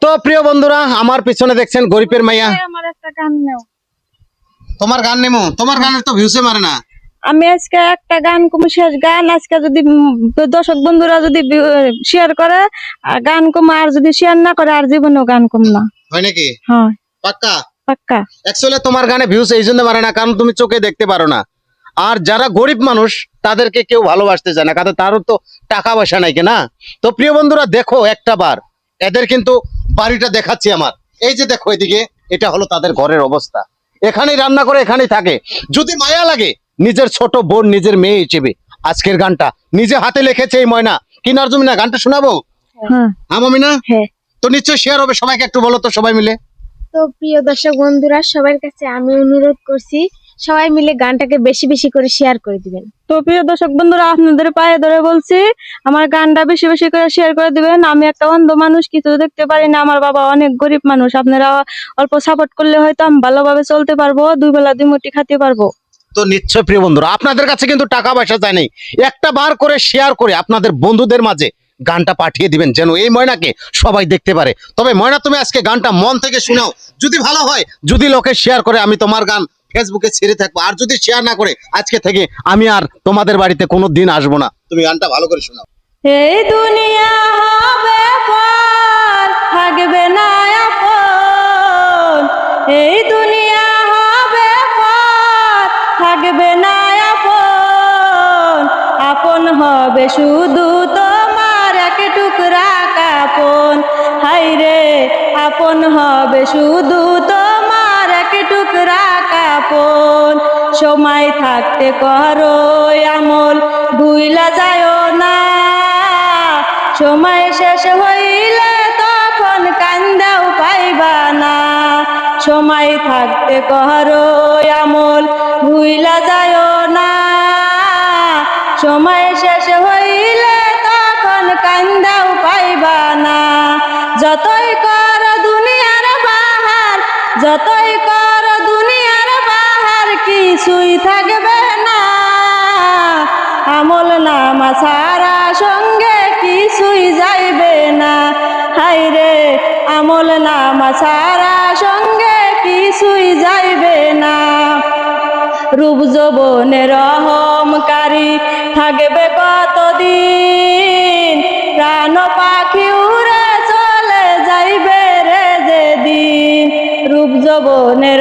তো প্রিয় বন্ধুরা, আমার পিছনে দেখছেন গরিবের মাইয়া। আমার একটা গান নাও। তোমার গান নেমো, তোমার গানের তো ভিউসে মারে না। আমি আজকে একটা গান কম শেষ গান আজকে যদি দর্শক বন্ধুরা যদি শেয়ার করে গান কম, আর যদি শেয়ার না করে আর জীবনেও গান কম না হয় নাকি? হয় পাক্কা পাক্কা। অ্যাকচুয়ালি তোমার গানে ভিউস এই জন্য মারে না কারণ তুমি চোখে দেখতে পারো না। আর যারা গরিব মানুষ তাদেরকে কেউ ভালোবাসতে চায় না, কারণ তারও তো টাকা পয়সা নাই না। তো প্রিয় বন্ধুরা দেখো একটা বার, এদের কিন্তু বাড়িটা দেখাচ্ছি আমার। এই যে দেখো এদিকে, এটা হলো তাদের ঘরের অবস্থা। এখানেই রান্না করে এখানেই থাকে। যদি মায়া লাগে নিজের ছোট বোন নিজের মেয়ে হিসেবে আজকের গানটা নিজে হাতে লিখেছে এই ময়না। কি নার্জুমিনা, গানটা শোনাবো? হ্যাঁ হ্যাঁ মামিনা, হ্যাঁ। তো নিশ্চয়ই শেয়ার হবে। সবাইকে একটু বলো তো সবাই মিলে। তো প্রিয় দর্শক বন্ধুরা, সবার কাছে আমি অনুরোধ করছি সবাই মিলে গানটাকে বেশি বেশি করে শেয়ার করে দিবেন। তো প্রিয় দর্শক বন্ধুরা, আপনাদের পায়ে ধরে বলছি আমার গানটা বেশি বেশি করে শেয়ার করে দিবেন। আমি একটা অন্ধ মানুষ, কিছু দেখতে পারি না। আমার বাবা অনেক গরিব মানুষ। আপনারা অল্প সাপোর্ট করলে হয়তো আমি ভালোভাবে চলতে পারবো, দুই বেলা দুই মুঠি খেতে পারবো। তো নিশ্চয় প্রিয় বন্ধুরা, আপনাদের কাছে কিন্তু টাকা পয়সা চাই নাই, একটা বার করে শেয়ার করে আপনাদের বন্ধুদের মাঝে গানটা পাঠিয়ে দিবেন যেন এই ময়নাকে সবাই দেখতে পারে। তবে ময়না, তুমি আজকে গানটা মন থেকে শোনাও, যদি ভালো হয়, যদি লোকে শেয়ার করে আমি তোমার গান ফেসবুকে ছেড়ে থাকবো, আর যদি শেয়ার না করে আজকে থেকে আমি আর তোমাদের বাড়িতে কোনো দিন আসবো না। তুমি গানটা ভালো করে শোনাও। এই দুনিয়া হবে পর, থাকবে না আপন। এই দুনিয়া হবে পর, থাকবে না আপন। আপন হবে শুধু তোমার এক টুকরা কাপন। হায়রে আপন হবে শুধু তোমার এক টুকরা কাপন। সময় থাকতে করো আমল, ভুইলা যায়ও না। সময় শেষ হইলে তখন কান্দাও পাইবা না। সময় থাকতে করো আমল, ভুইলা যায়ও না। সময় শেষ হইলে তখন কান্দাও পাইবা না। যতই কর দুনিয়ার বাহার, যতই কর দুনিয়ার বাহার, কিছুই থাকবে না। আমল নামা ছাড়া সঙ্গে কিছুই যাইবে না। হায়রে আমল নামা ছাড়া সঙ্গে কিছুই যাইবে না। রূপ যৌবনের অহংকারী থাকবে কতদিন, প্রাণ পাখি উড়ে চলে যাইবে রে যেদিন। রূপ যৌবনের